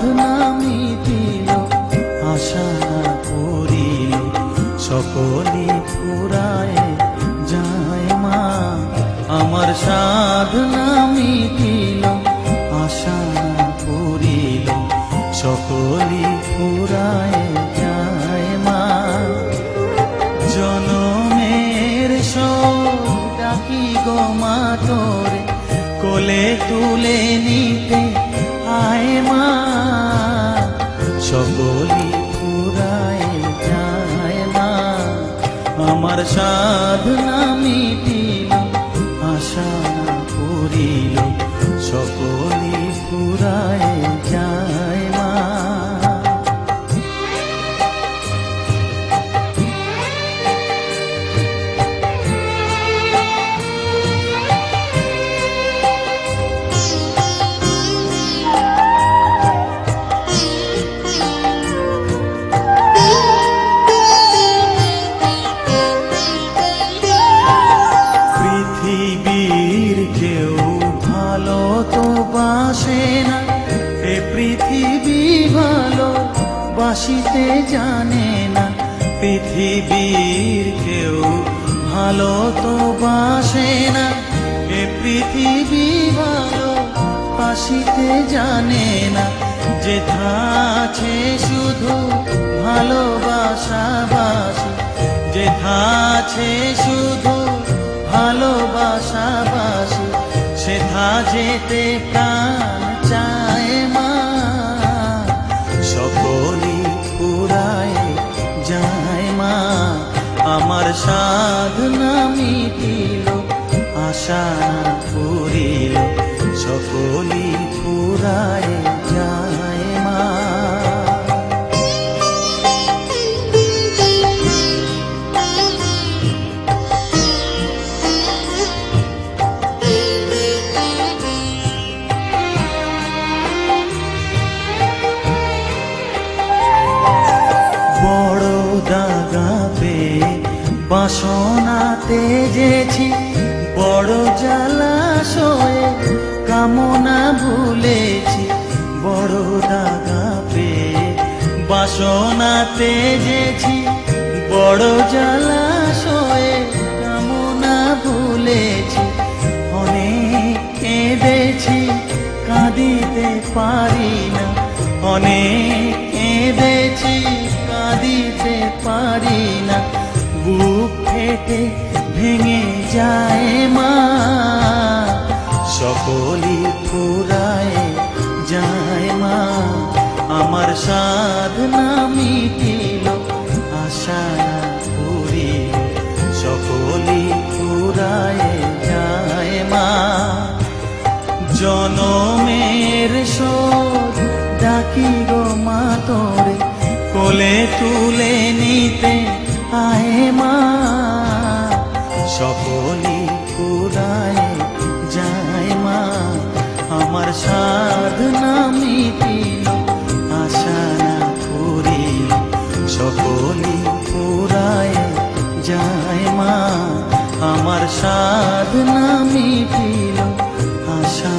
সাধনা মিটিল, আশা করিল সকলি ফুরায় যায় মা। আমার সাধনা মিটিল, আশা করিল সকলি ফুরায় যায় মা। জনমের শোক ডাকি গো মা তোরে, কোলে তুলে নিতে আয় মা। সকলি ফুরায় যায় মা। আমার সাধনা মিটিল, আশা করিল সকলি ফুরায় যায় মা। পৃথিবীর কেউ ভালো তো বাসে না, এ পৃথিবী ভালো বাসিতে জানে না। পৃথিবীর কেউ ভালো তো বাসে না, এ পৃথিবী ভালো বাসিতে জানে না। যেথা আছে শুধু ভালোবাসা বাসি, যেথা আছে শুধু ভালোবাসা বাসি, সেথা যেতে প্রাণ চায় মা। সকলি ফুরায় যায় মা। আমার সাধনা মিটিল, আশা করিল সকলি ফুরায় যায় মা। বড় দাগা পেয়ে বাসনাতে যেছি, বড় জলাশয়ে কামনা ভুলেছি। বড় দাগা পেয়ে বাসনাতে যেছি, বড় জলাশয়ে কামনা ভুলেছি। অনেক কেঁদেছি কাঁদিতে পারি না, অনেক কেঁদেছি কাঁদিতে পারি না। বুক ফেটে ভেঙে যায় মা। সকলি ফুরায় যায় মা। আমার সাধনা মিটিল, আশা করিল সকলি ফুরায় যায় মা। জনমের শোক ডাকি গো মা তোরে, কোলে তুলে নিতে আয় মা। সকলি ফুরায় যায় মা। আমার সাধনা মিটিল, আশা করিল সকলি ফুরায় যায় মা। আমার সাধনা মিটিল, আশা